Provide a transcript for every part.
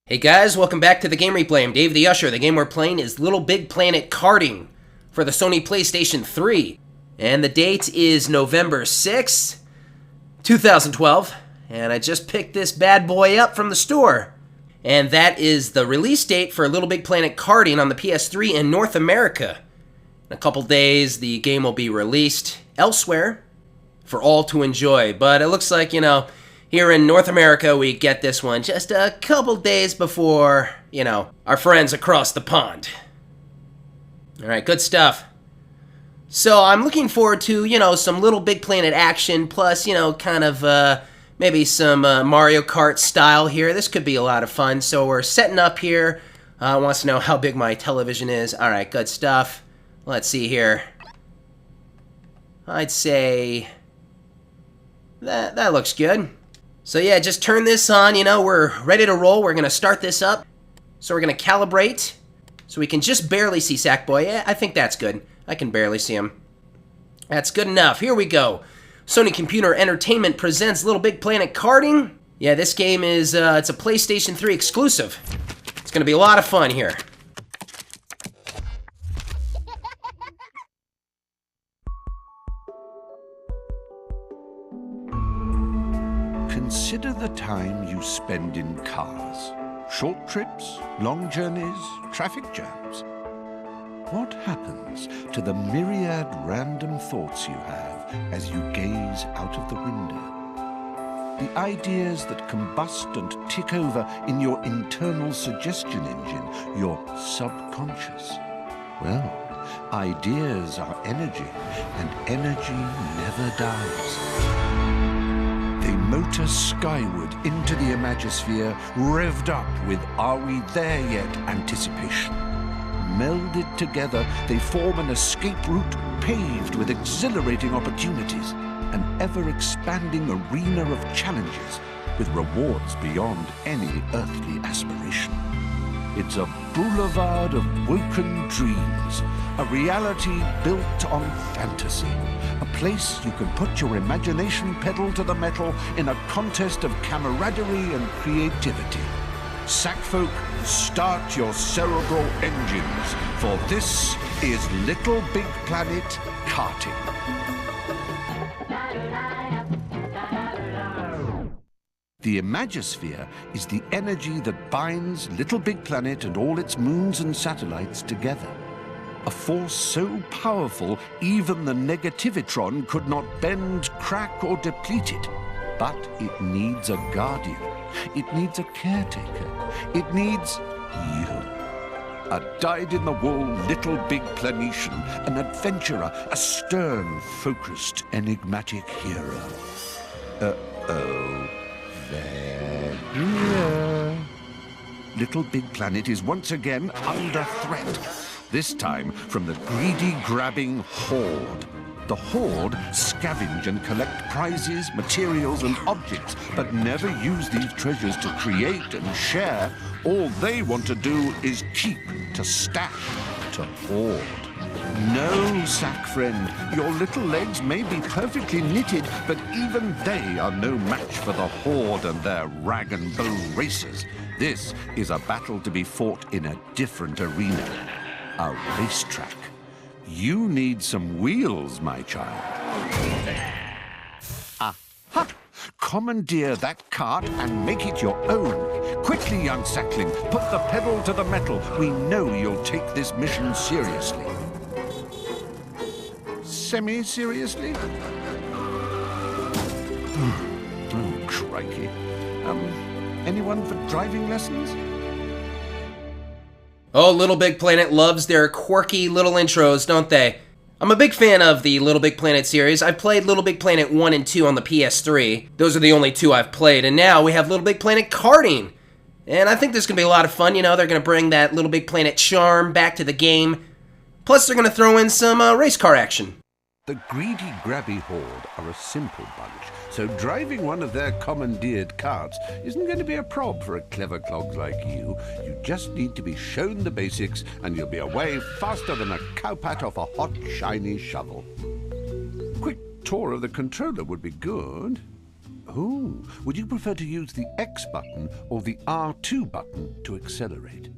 Hey guys, welcome back to the Game Replay. I'm DavetheUsher. The game we're playing is LittleBigPlanet Karting for the Sony PlayStation 3. And the date is November 6th, 2012. And I just picked this bad boy up from the store. And that is the release date for LittleBigPlanet Karting on the PS3 in North America. In a couple days, the game will be released elsewhere for all to enjoy. But it looks like, here in North America, we get this one just a couple days before, our friends across the pond. Alright, good stuff. So I'm looking forward to, some LittleBigPlanet action, plus, kind of, maybe some Mario Kart style here. This could be a lot of fun. So we're setting up here. Wants to know how big my television is. Alright, good stuff. Let's see here. I'd say that looks good. So yeah, just turn this on, we're ready to roll. We're going to start this up. So we're going to calibrate. So we can just barely see Sackboy. Yeah, I think that's good. I can barely see him. That's good enough. Here we go. Sony Computer Entertainment presents LittleBigPlanet Karting. Yeah, this game is, it's a PlayStation 3 exclusive. It's going to be a lot of fun here. Consider the time you spend in cars. Short trips, long journeys, traffic jams. What happens to the myriad random thoughts you have as you gaze out of the window? The ideas that combust and tick over in your internal suggestion engine, your subconscious. Well, ideas are energy, and energy never dies. They motor skyward into the Imagisphere, revved up with "Are we there yet?" anticipation. Melded together, they form an escape route paved with exhilarating opportunities, an ever-expanding arena of challenges with rewards beyond any earthly aspiration. It's a boulevard of woken dreams, a reality built on fantasy, a place you can put your imagination pedal to the metal in a contest of camaraderie and creativity. Sackfolk, start your cerebral engines, for this is LittleBigPlanet Karting. The Imagisphere is the energy that binds LittleBigPlanet and all its moons and satellites together. A force so powerful, even the negativitron could not bend, crack, or deplete it. But it needs a guardian. It needs a caretaker. It needs you. A dyed-in-the-wool LittleBigPlanetian, an adventurer, a stern, focused, enigmatic hero. Uh-oh. They're here. LittleBigPlanet is once again under threat. This time from the greedy, grabbing Horde. The Horde scavenge and collect prizes, materials, and objects, but never use these treasures to create and share. All they want to do is keep, to stash, to hoard. No, Sack friend, your little legs may be perfectly knitted, but even they are no match for the Horde and their rag and bone racers. This is a battle to be fought in a different arena. A racetrack. You need some wheels, my child. Aha! Commandeer that cart and make it your own. Quickly, young sackling, put the pedal to the metal. We know you'll take this mission seriously. Semi-seriously? Oh, crikey. Anyone for driving lessons? Oh, LittleBigPlanet loves their quirky little intros, don't they? I'm a big fan of the LittleBigPlanet series. I've played LittleBigPlanet 1 and 2 on the PS3. Those are the only two I've played. And now we have LittleBigPlanet Karting. And I think this is going to be a lot of fun. They're going to bring that LittleBigPlanet charm back to the game. Plus, they're going to throw in some race car action. The greedy, grabby Horde are a simple bunch, so driving one of their commandeered carts isn't going to be a prob for a clever clogs like you. You just need to be shown the basics, and you'll be away faster than a cowpat off a hot, shiny shovel. Quick tour of the controller would be good. Oh, would you prefer to use the X button or the R2 button to accelerate?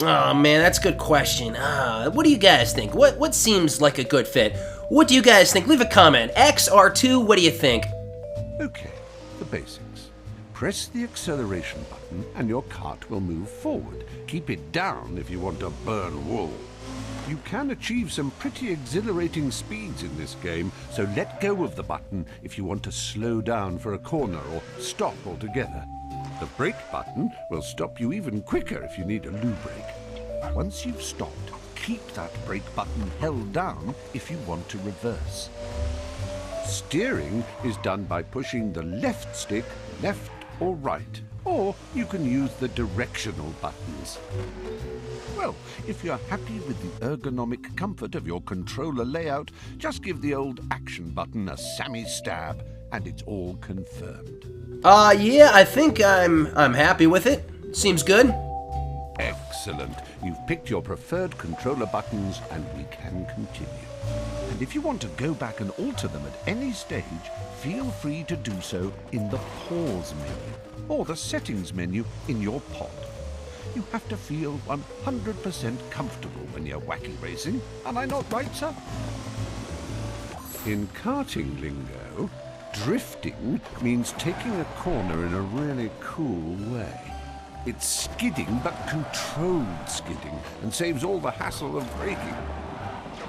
Oh man, that's a good question. What do you guys think? What seems like a good fit? What do you guys think? Leave a comment. X, R2, what do you think? Okay, the basics. Press the acceleration button and your cart will move forward. Keep it down if you want to burn wool. You can achieve some pretty exhilarating speeds in this game, so let go of the button if you want to slow down for a corner or stop altogether. The brake button will stop you even quicker if you need a loo brake. Once you've stopped, keep that brake button held down if you want to reverse. Steering is done by pushing the left stick left or right, or you can use the directional buttons. Well, if you're happy with the ergonomic comfort of your controller layout, just give the old action button a Sammy stab, and it's all confirmed. Yeah, I think I'm happy with it. Seems good. Excellent. You've picked your preferred controller buttons, and we can continue. And if you want to go back and alter them at any stage, feel free to do so in the pause menu, or the settings menu in your pod. You have to feel 100% comfortable when you're wacky racing. Am I not right, sir? In karting lingo, drifting means taking a corner in a really cool way. It's skidding, but controlled skidding, and saves all the hassle of braking.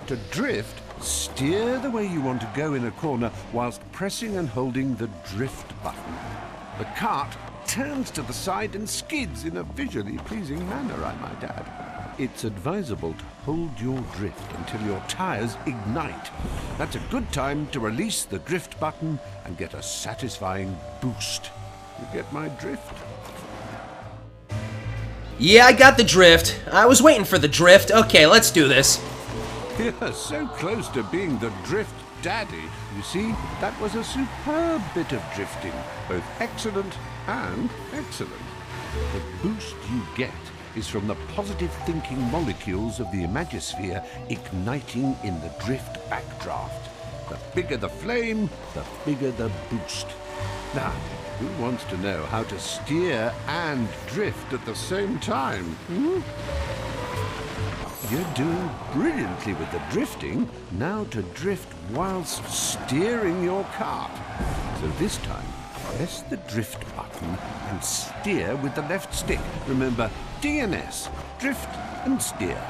To drift, steer the way you want to go in a corner whilst pressing and holding the drift button. The cart turns to the side and skids in a visually pleasing manner, I might add. It's advisable to hold your drift until your tires ignite. That's a good time to release the drift button and get a satisfying boost. You get my drift? Yeah, I got the drift. I was waiting for the drift. Okay, let's do this. You're so close to being the drift daddy. You see, that was a superb bit of drifting, both excellent and excellent. The boost you get is from the positive thinking molecules of the imagosphere igniting in the drift backdraft. The bigger the flame, the bigger the boost. Now, who wants to know how to steer and drift at the same time? You're doing brilliantly with the drifting. Now to drift whilst steering your cart. So this time, press the drift button and steer with the left stick. Remember, DNS, drift and steer.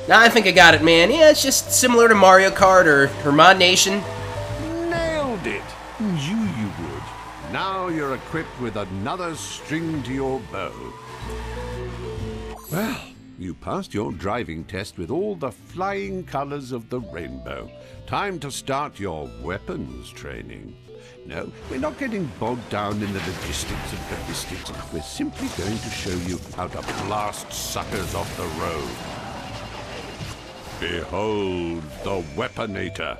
Now I think I got it, man. Yeah, it's just similar to Mario Kart or Mod Nation. Nailed it! You would. Now you're equipped with another string to your bow. Well, you passed your driving test with all the flying colors of the rainbow. Time to start your weapons training. No, we're not getting bogged down in the logistics of ballistics. We're simply going to show you how to blast suckers off the road. Behold the Weaponator.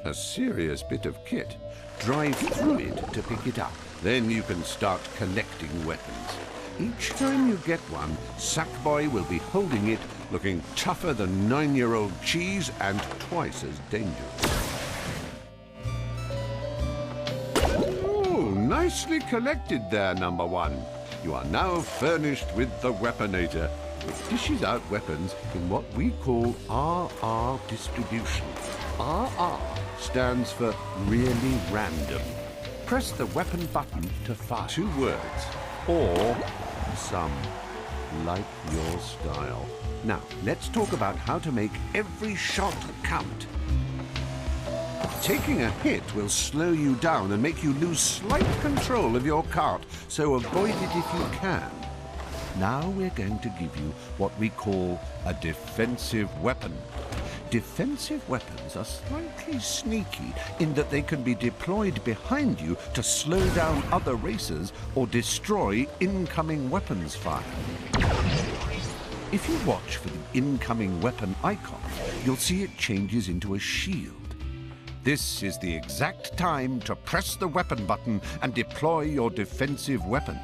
A serious bit of kit. Drive through it to pick it up. Then you can start collecting weapons. Each time you get one, Sackboy will be holding it, looking tougher than 9-year-old cheese and twice as dangerous. Oh, nicely collected there, number one. You are now furnished with the Weaponator. It dishes out weapons in what we call RR distribution. RR stands for really random. Press the weapon button to fire 2 words, or some, like your style. Now, let's talk about how to make every shot count. Taking a hit will slow you down and make you lose slight control of your cart, so avoid it if you can. Now we're going to give you what we call a defensive weapon. Defensive weapons are slightly sneaky in that they can be deployed behind you to slow down other racers or destroy incoming weapons fire. If you watch for the incoming weapon icon, you'll see it changes into a shield. This is the exact time to press the weapon button and deploy your defensive weapon.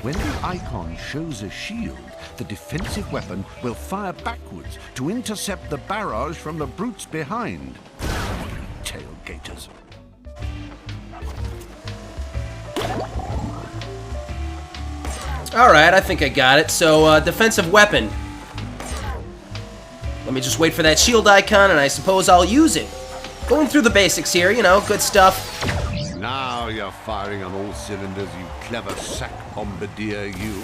When the icon shows a shield, the defensive weapon will fire backwards to intercept the barrage from the brutes behind. Tailgaters. Alright, I think I got it. So, defensive weapon. Let me just wait for that shield icon, and I suppose I'll use it. Going through the basics here, you know, good stuff. Now you're firing on all cylinders, you clever sack bombardier, you.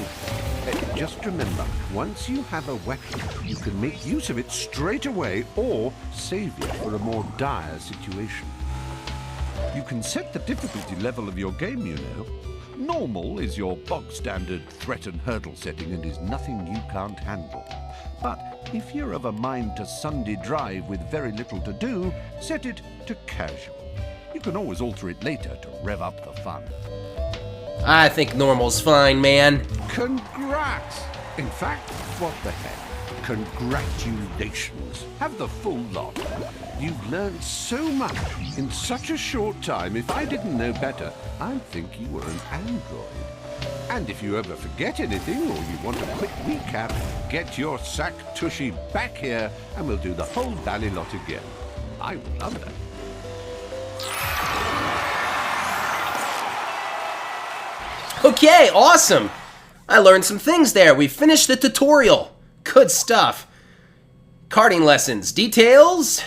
Just remember, once you have a weapon, you can make use of it straight away or save it for a more dire situation. You can set the difficulty level of your game, you know. Normal is your bog-standard threat and hurdle setting and is nothing you can't handle. But if you're of a mind to Sunday drive with very little to do, set it to casual. You can always alter it later to rev up the fun. I think normal's fine, man. Congrats! In fact, what the heck? Congratulations. Have the full lot. You've learned so much in such a short time. If I didn't know better, I'd think you were an android. And if you ever forget anything or you want a quick recap, get your sack tushy back here and we'll do the whole bally lot again. I would love that. Okay, awesome. I learned some things there. We finished the tutorial. Good stuff. Karting lessons. Details?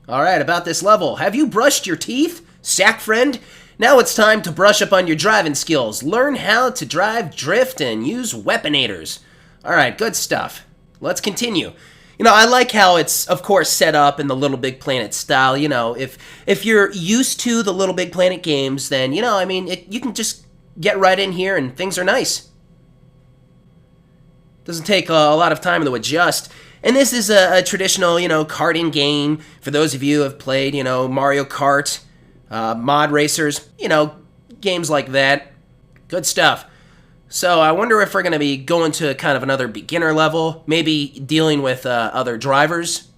Alright, about this level. Have you brushed your teeth, sack friend? Now it's time to brush up on your driving skills. Learn how to drive, drift, and use weaponators. Alright, good stuff. Let's continue. You know, I like how it's, of course, set up in the Little Big Planet style. You know, if you're used to the Little Big Planet games, then, you know, I mean, you can just get right in here and things are nice. Doesn't take a lot of time to adjust. And this is a traditional, you know, karting game. For those of you who have played, you know, Mario Kart, mod racers, you know, games like that. Good stuff. So I wonder if we're going to be going to kind of another beginner level, maybe dealing with other drivers.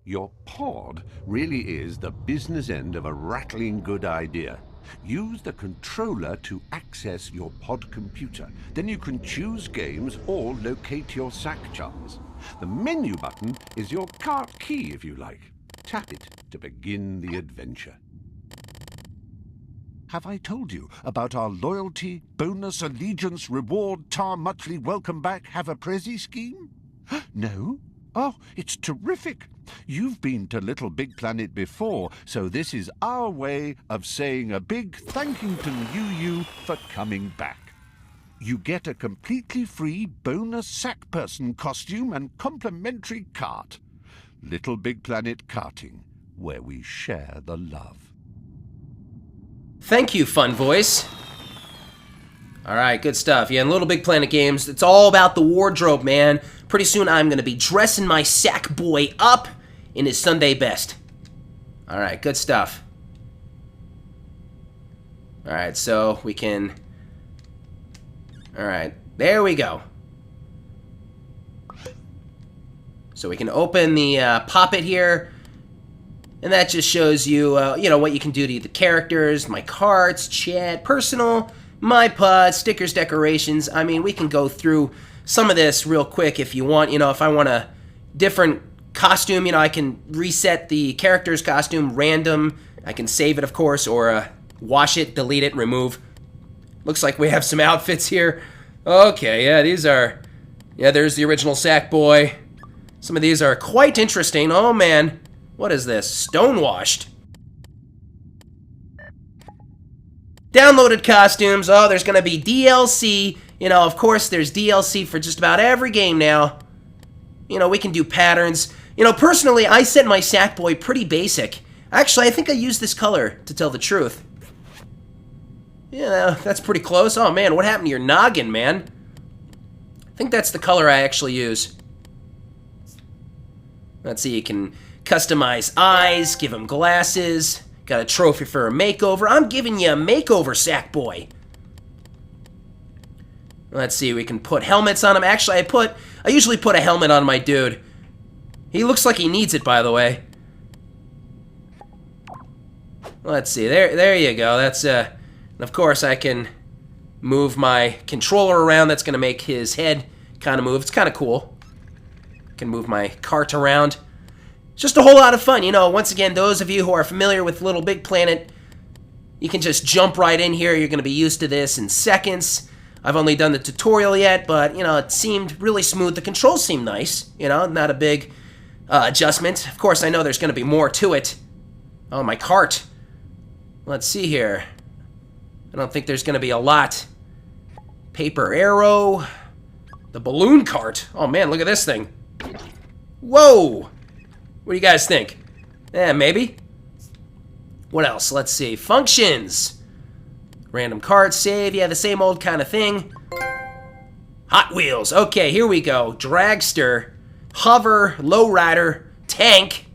Your pod really is the business end of a rattling good idea. Use the controller to access your pod computer. Then you can choose games or locate your sack chums. The menu button is your kart key, if you like. Tap it to begin the adventure. Have I told you about our loyalty, bonus, allegiance, reward, tar, muchly welcome back, have a prezi scheme? No? Oh, it's terrific. You've been to Little Big Planet before, so this is our way of saying a big thankington you for coming back. You get a completely free bonus sack person costume and complimentary cart. Little Big Planet Karting, where we share the love. Thank you, Fun Voice. Alright, good stuff. Yeah, in Little Big Planet games, it's all about the wardrobe, man. Pretty soon I'm going to be dressing my sack boy up in his Sunday best. Alright, good stuff. Alright, so we can... Alright, there we go. So we can open the pop-it here. And that just shows you, you know, what you can do to the characters, my carts, chat, personal, my pod, stickers, decorations. I mean, we can go through some of this real quick if you want. You know, if I want a different costume, you know, I can reset the character's costume random. I can save it, of course, or wash it, delete it, remove. Looks like we have some outfits here. Okay, yeah, these are... Yeah, there's the original Sackboy. Some of these are quite interesting. Oh, man. What is this? Stonewashed. Downloaded costumes. Oh, there's going to be DLC. You know, of course, there's DLC for just about every game now. You know, we can do patterns. You know, personally, I set my Sackboy pretty basic. Actually, I think I used this color, to tell the truth. Yeah, that's pretty close. Oh, man, what happened to your noggin, man? I think that's the color I actually use. Let's see, you can customize eyes, give him glasses. Got a trophy for a makeover. I'm giving you a makeover, Sackboy. Let's see, we can put helmets on him. Actually, I usually put a helmet on my dude. He looks like he needs it, by the way. Let's see, there you go. That's, of course I can move my controller around. That's going to make his head kind of move. It's kind of cool. Can move my cart around. Just a whole lot of fun. You know, once again, those of you who are familiar with Little Big Planet, you can just jump right in here. You're going to be used to this in seconds. I've only done the tutorial yet, but, you know, it seemed really smooth. The controls seem nice, you know, not a big adjustment. Of course, I know there's going to be more to it. Oh, my cart. Let's see here. I don't think there's going to be a lot. Paper arrow. The balloon cart. Oh, man, look at this thing. Whoa! What do you guys think? Maybe. What else? Let's see. Functions. Random card save. Yeah, the same old kind of thing. Hot Wheels. Okay, here we go. Dragster. Hover. Lowrider. Tank.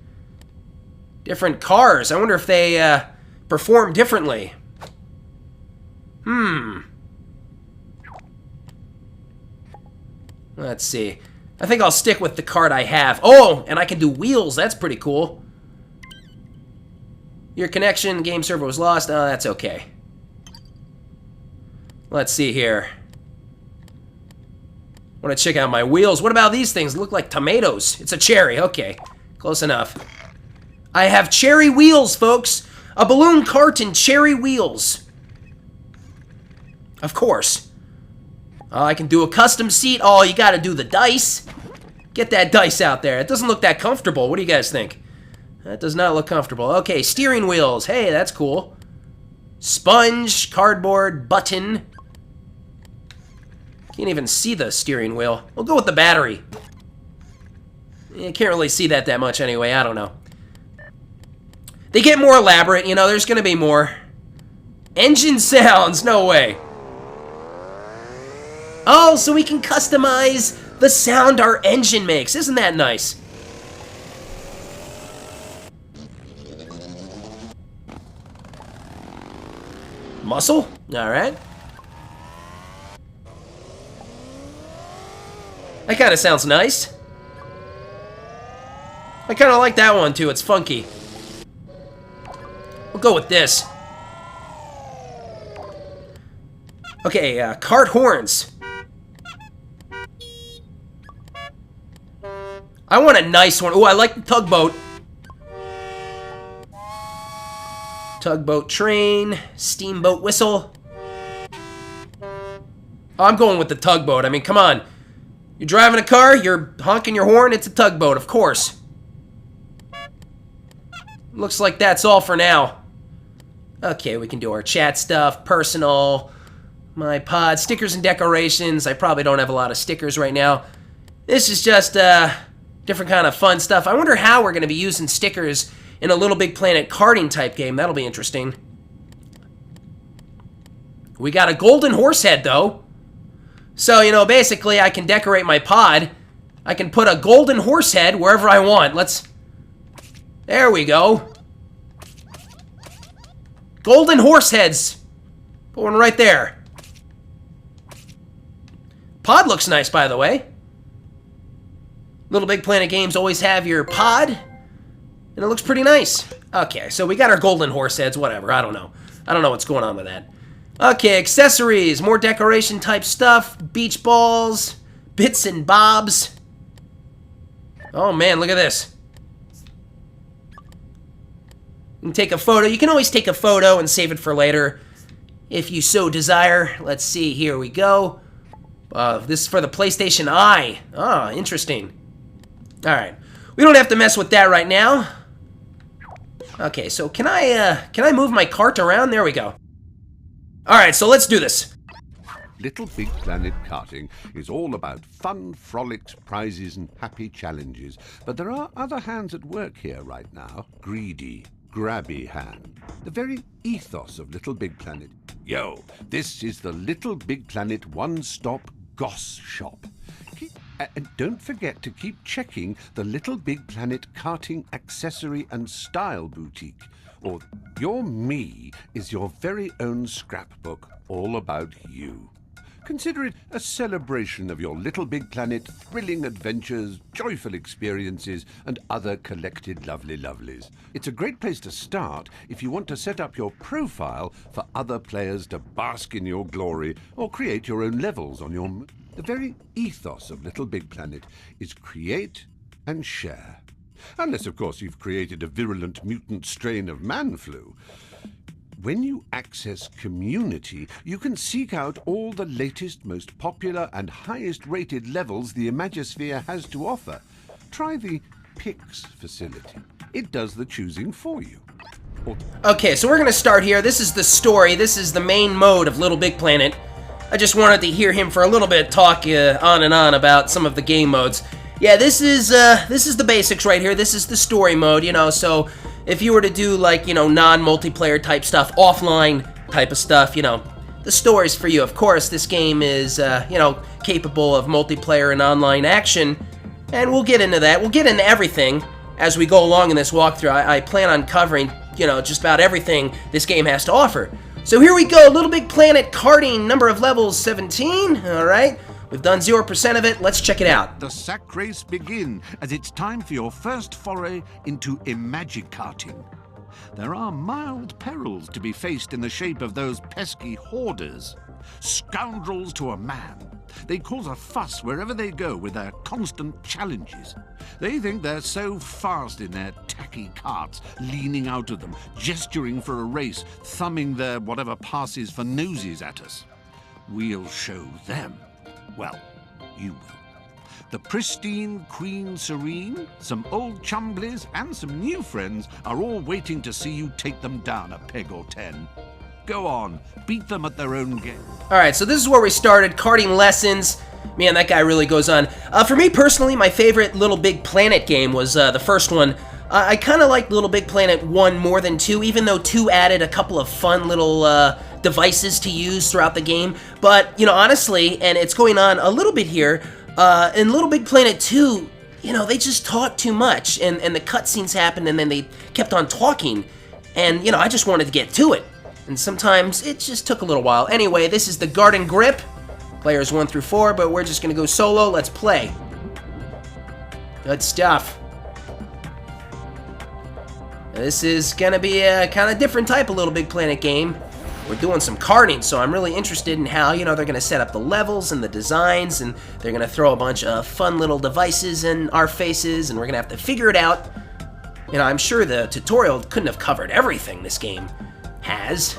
Different cars. I wonder if they perform differently. Let's see. I think I'll stick with the card I have. Oh, and I can do wheels. That's pretty cool. Your connection, game server was lost. Oh, that's okay. Let's see here. I want to check out my wheels. What about these things? They look like tomatoes. It's a cherry. Okay, close enough. I have cherry wheels, folks. A balloon cart and cherry wheels. Of course. I can do a custom seat. Oh, you gotta do the dice. Get that dice out there. It doesn't look that comfortable. What do you guys think? That does not look comfortable. Okay, steering wheels. Hey, that's cool. Sponge, cardboard, button. Can't even see the steering wheel. We'll go with the battery. You can't really see that much anyway. I don't know. They get more elaborate. You know, there's gonna be more. Engine sounds. No way. Oh, so we can customize the sound our engine makes. Isn't that nice? Muscle? Alright. That kind of sounds nice. I kind of like that one too. It's funky. We'll go with this. Okay, cart horns. I want a nice one. Oh, I like the tugboat. Tugboat train, steamboat whistle. Oh, I'm going with the tugboat. I mean, come on. You're driving a car, you're honking your horn, it's a tugboat, of course. Looks like that's all for now. Okay, we can do our chat stuff, personal, my pod, stickers and decorations. I probably don't have a lot of stickers right now. This is just different kind of fun stuff. I wonder how we're going to be using stickers in a Little Big Planet karting type game. That'll be interesting. We got a golden horse head, though. So, you know, basically I can decorate my pod. I can put a golden horse head wherever I want. There we go. Golden horse heads. Put one right there. Pod looks nice, by the way. Little Big Planet games always have your pod, and it looks pretty nice. Okay, so we got our golden horse heads, whatever, I don't know. I don't know what's going on with that. Okay, accessories, more decoration type stuff, beach balls, bits and bobs. Oh man, look at this. You can take a photo. You can always take a photo and save it for later if you so desire. Let's see, here we go. This is for the PlayStation Eye. Ah, interesting. Alright, we don't have to mess with that right now. Okay, so can I move my cart around? There we go. Alright, so let's do this. Little Big Planet Karting is all about fun, frolics, prizes and happy challenges. But there are other hands at work here right now. Greedy, grabby hand. The very ethos of Little Big Planet. Yo, this is the Little Big Planet one-stop goss shop. And don't forget to keep checking the Little Big Planet Karting Accessory and Style Boutique, or your me is your very own scrapbook all about you. Consider it a celebration of your Little Big Planet thrilling adventures, joyful experiences, and other collected lovely lovelies. It's a great place to start if you want to set up your profile for other players to bask in your glory or create your own levels on your... The very ethos of Little Big Planet is create and share. Unless, of course, you've created a virulent mutant strain of man flu. When you access Community, you can seek out all the latest, most popular and highest rated levels the Imagisphere has to offer. Try the Picks facility. It does the choosing for you. Okay, so we're gonna start here. This is the story. This is the main mode of Little Big Planet. I just wanted to hear him for a little bit talk on and on about some of the game modes. Yeah, this is the basics right here. This is the story mode, you know, so if you were to do, like, you know, non-multiplayer type stuff, offline type of stuff, you know, the story's for you. Of course, this game is, you know, capable of multiplayer and online action, and we'll get into that. We'll get into everything as we go along in this walkthrough. I plan on covering, you know, just about everything this game has to offer. So here we go, Little Big Planet Karting, number of levels 17, all right? We've done 0% of it. Let's check it out. The sack race begin as it's time for your first foray into Imagikarting. There are mild perils to be faced in the shape of those pesky hoarders. Scoundrels to a man. They cause a fuss wherever they go with their constant challenges. They think they're so fast in their tacky carts, leaning out of them, gesturing for a race, thumbing their whatever passes for noses at us. We'll show them. Well, you will. The pristine Queen Serene, some old chumblies, and some new friends are all waiting to see you take them down a peg or 10. Go on, beat them at their own game. Alright, so this is where we started, karting lessons. Man, that guy really goes on. For me personally, my favorite Little Big Planet game was the first one. I kind of liked Little Big Planet 1 more than 2, even though 2 added a couple of fun little devices to use throughout the game. But, you know, honestly, and it's going on a little bit here, in Little Big Planet 2, you know, they just talked too much, and the cutscenes happened, and then they kept on talking, and, you know, I just wanted to get to it. And sometimes it just took a little while. Anyway, this is the Garden Grip, players 1 through 4, but we're just gonna go solo. Let's play. Good stuff. This is gonna be a kind of different type of Little Big Planet game. We're doing some karting, so I'm really interested in how, you know, they're gonna set up the levels and the designs, and they're gonna throw a bunch of fun little devices in our faces, and we're gonna have to figure it out. You know, I'm sure the tutorial couldn't have covered everything this game has.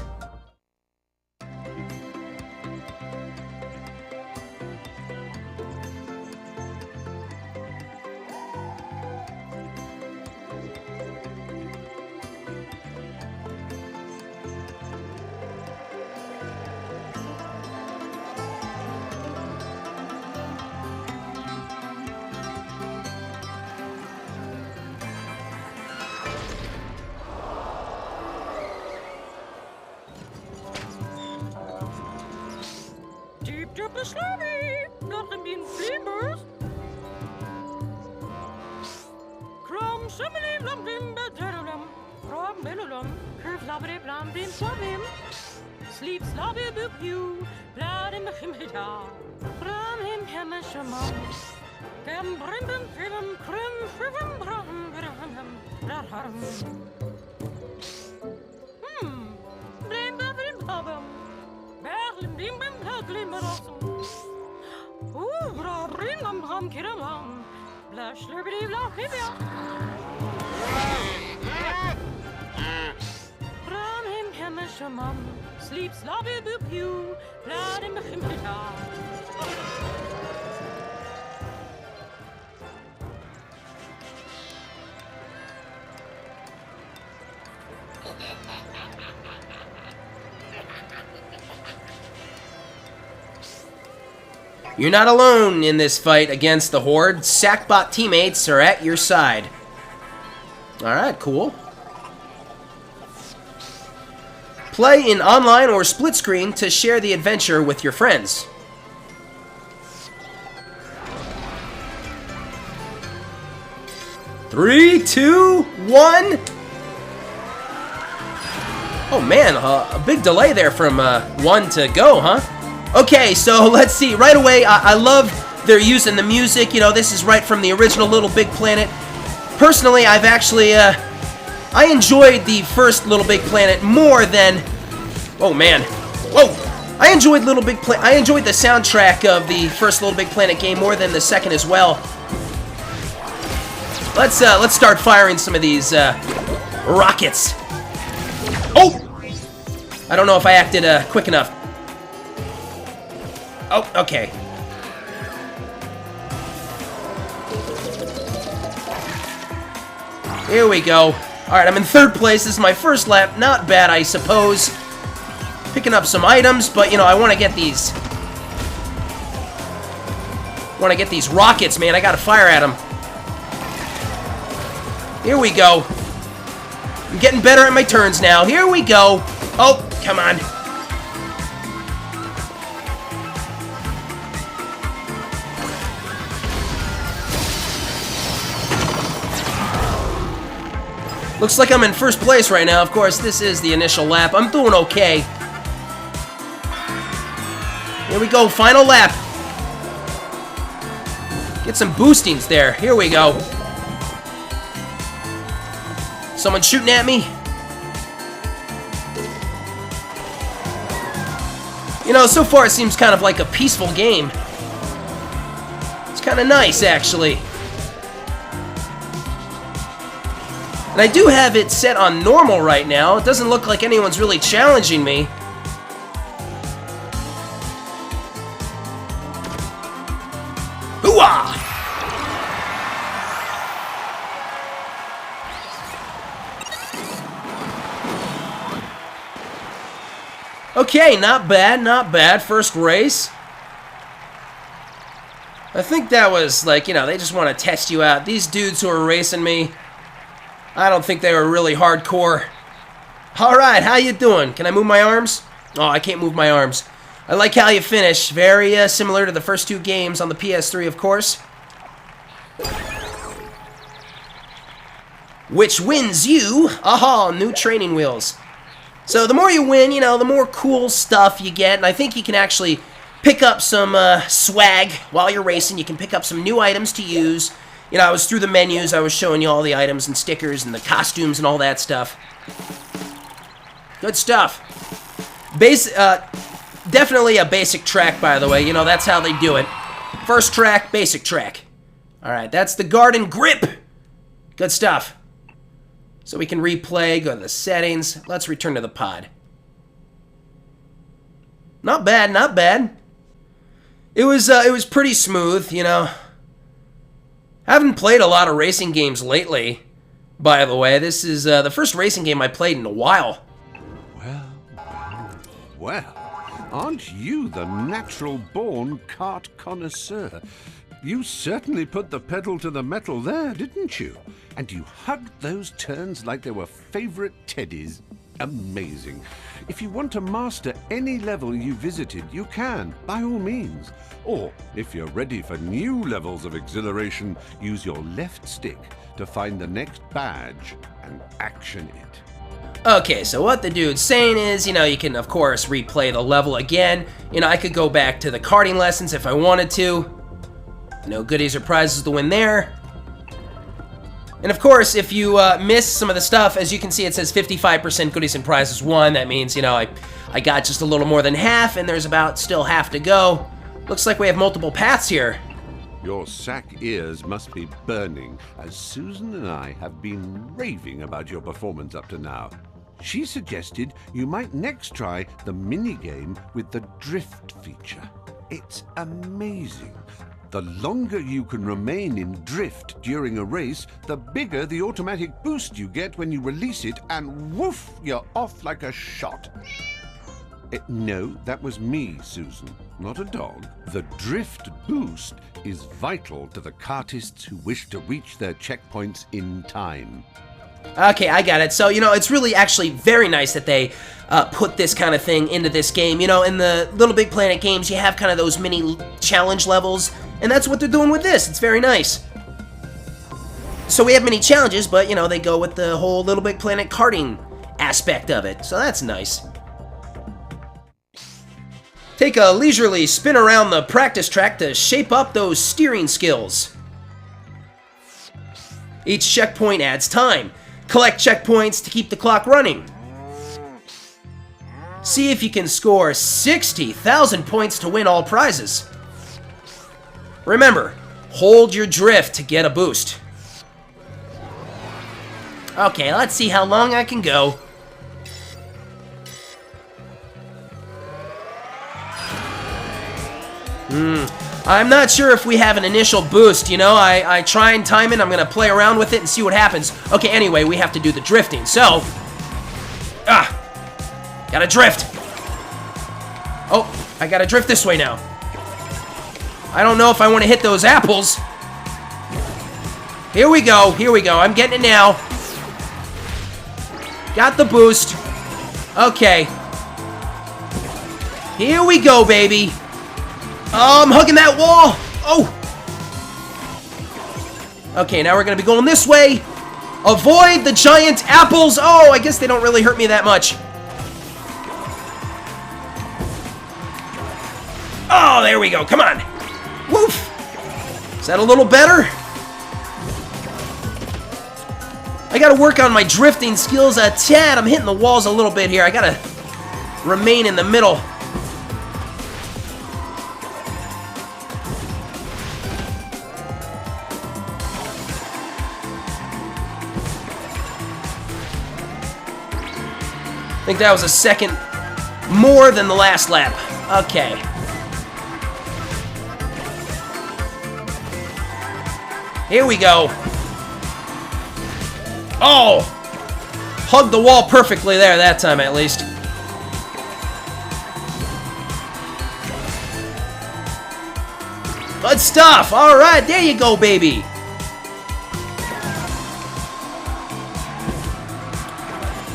Sleep slobby boop you, blood in the himida, from him hemishamam. Gam brimbum frivum crim frivum bram bram bram. Blim blim bam. Berlim bim bim blaglim rosum. Ooh, bra brim bram kiramam. Blash liberty blah hibia. From him hemishamam. Sleep slobby boop you, blood in the himida. You're not alone in this fight against the Horde. Sackbot teammates are at your side. Alright, cool. Play in online or split screen to share the adventure with your friends. Three, two, one. Oh man, a big delay there from 1 to go, huh? Okay, so let's see. Right away, I love they're using the music. You know, this is right from the original Little Big Planet. Personally, I've actually, I enjoyed the first Little Big Planet more than... Oh, man. Whoa! I enjoyed I enjoyed the soundtrack of the first Little Big Planet game more than the second as well. Let's start firing some of these rockets. Oh! I don't know if I acted quick enough. Oh, okay. Here we go. Alright, I'm in third place. This is my first lap. Not bad, I suppose. Picking up some items, but, you know, I want to get these... rockets, man. I gotta fire at them. Here we go. I'm getting better at my turns now. Here we go. Oh, come on. Looks like I'm in first place right now. Of course, this is the initial lap. I'm doing okay. Here we go, final lap. Get some boostings there. Here we go. Someone shooting at me? You know, so far it seems kind of like a peaceful game. It's kind of nice, actually. And I do have it set on normal right now. It doesn't look like anyone's really challenging me. Hoo-ah! Okay, not bad, not bad. First race. I think that was like, you know, they just want to test you out. These dudes who are racing me, I don't think they were really hardcore. Alright, how you doing? Can I move my arms? Oh, I can't move my arms. I like how you finish. Very similar to the first two games on the PS3, of course. Which wins you? Aha, new training wheels. So the more you win, you know, the more cool stuff you get. And I think you can actually pick up some swag while you're racing. You can pick up some new items to use. You know, I was through the menus. I was showing you all the items and stickers and the costumes and all that stuff. Good stuff. Definitely a basic track, by the way. You know, that's how they do it. First track, basic track. Alright, that's the Garden Grip. Good stuff. So we can replay, go to the settings. Let's return to the pod. Not bad, not bad. It was pretty smooth, you know. Haven't played a lot of racing games lately, by the way. This is the first racing game I played in a while. Well, aren't you the natural-born kart connoisseur? You certainly put the pedal to the metal there, didn't you? And you hugged those turns like they were favorite teddies. Amazing. If you want to master any level you visited, you can, by all means. Or, if you're ready for new levels of exhilaration, use your left stick to find the next badge and action it. Okay, so what the dude's saying is, you know, you can, of course, replay the level again. You know, I could go back to the karting lessons if I wanted to. No goodies or prizes to win there. And of course, if you miss some of the stuff, as you can see, it says 55% goodies and prizes won. That means, you know, I got just a little more than half, and there's about still half to go. Looks like we have multiple paths here. Your sack ears must be burning, as Susan and I have been raving about your performance up to now. She suggested you might next try the minigame with the drift feature. It's amazing. The longer you can remain in drift during a race, the bigger the automatic boost you get when you release it, and woof, you're off like a shot. No, that was me, Susan, not a dog. The drift boost is vital to the kartists who wish to reach their checkpoints in time. Okay, I got it. So, you know, it's really actually very nice that they put this kind of thing into this game. You know, in the Little Big Planet games, you have kind of those mini challenge levels, and that's what they're doing with this. It's very nice. So we have mini challenges, but, you know, they go with the whole Little Big Planet karting aspect of it. So that's nice. Take a leisurely spin around the practice track to shape up those steering skills. Each checkpoint adds time. Collect checkpoints to keep the clock running. See if you can score 60,000 points to win all prizes. Remember, hold your drift to get a boost. Okay, let's see how long I can go. I'm not sure if we have an initial boost, you know? I try and time it. I'm going to play around with it and see what happens. Okay, anyway, we have to do the drifting, so... Gotta drift. Oh, I gotta drift this way now. I don't know if I want to hit those apples. Here we go, here we go. I'm getting it now. Got the boost. Okay. Here we go, baby. Oh, I'm hugging that wall. Oh. Okay, now we're going to be going this way. Avoid the giant apples. Oh, I guess they don't really hurt me that much. Oh, there we go. Come on. Woof. Is that a little better? I got to work on my drifting skills a tad. I'm hitting the walls a little bit here. I got to remain in the middle. I think that was a second more than the last lap. Okay. Here we go. Oh! Hugged the wall perfectly there that time, at least. Good stuff! Alright, there you go, baby!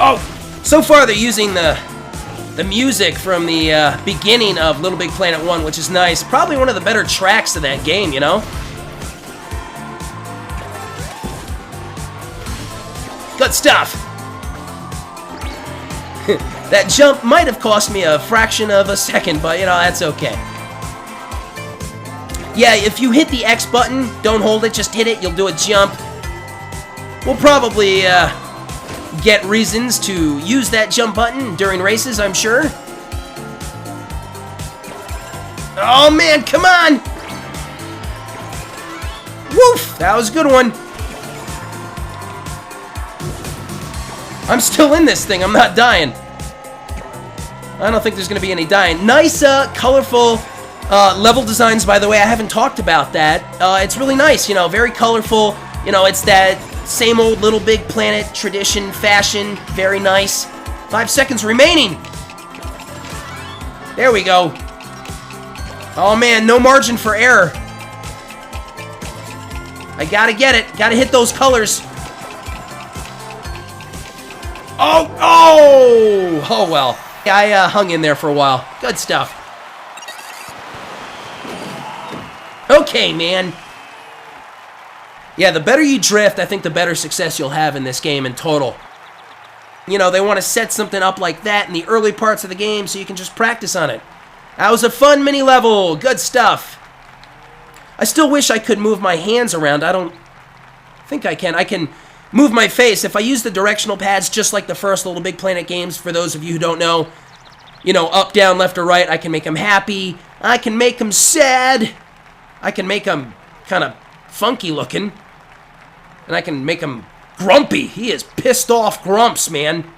Oh! So far, they're using the music from the beginning of Little Big Planet 1, which is nice. Probably one of the better tracks to that game, you know? Good stuff! That jump might have cost me a fraction of a second, but, you know, that's okay. Yeah, if you hit the X button, don't hold it, just hit it, you'll do a jump. We'll probably, get reasons to use that jump button during races, I'm sure. Oh, man, come on! Woof! That was a good one. I'm still in this thing. I'm not dying. I don't think there's going to be any dying. Nice, colorful level designs, by the way. I haven't talked about that. It's really nice, you know, very colorful. You know, it's that same old Little Big Planet tradition, fashion. Very nice. 5 seconds remaining. There we go. Oh, man, no margin for error. I gotta get it. Gotta hit those colors. Oh, oh! Oh, well. I hung in there for a while. Good stuff. Okay, man. Yeah, the better you drift, I think the better success you'll have in this game in total. You know, they want to set something up like that in the early parts of the game so you can just practice on it. That was a fun mini level. Good stuff. I still wish I could move my hands around. I don't think I can. I can move my face. If I use the directional pads just like the first Little Big Planet games, for those of you who don't know, you know, up, down, left, or right, I can make them happy. I can make them sad. I can make them kind of funky looking. And I can make him grumpy. He is pissed off grumps, man.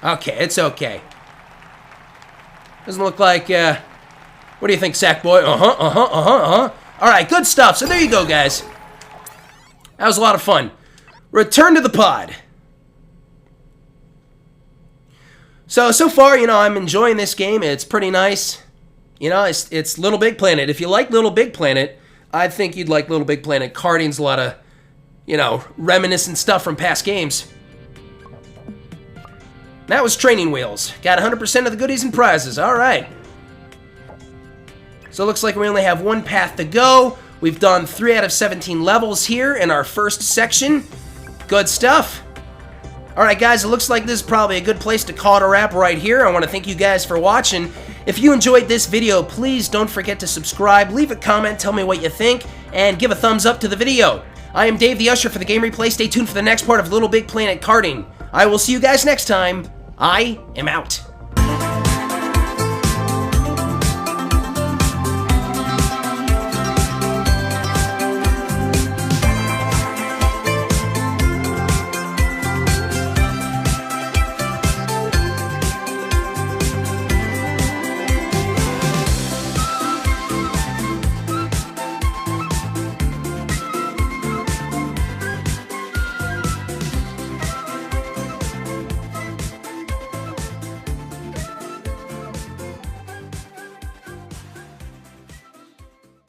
Okay, it's okay. Doesn't look like, what do you think, Sackboy? Alright, good stuff. So there you go, guys. That was a lot of fun. Return to the pod. So far, you know, I'm enjoying this game. It's pretty nice. You know, it's Little Big Planet. If you like Little Big Planet, I think you'd like Little Big Planet Karting's a lot of, you know, reminiscent stuff from past games. That was Training Wheels. Got 100% of the goodies and prizes. All right. So it looks like we only have one path to go. We've done 3 out of 17 levels here in our first section. Good stuff. All right, guys, it looks like this is probably a good place to call it a wrap right here. I want to thank you guys for watching. If you enjoyed this video, please don't forget to subscribe, leave a comment, tell me what you think, and give a thumbs up to the video. I am Dave the Usher for the Game Replay. Stay tuned for the next part of Little Big Planet Karting. I will see you guys next time. I am out.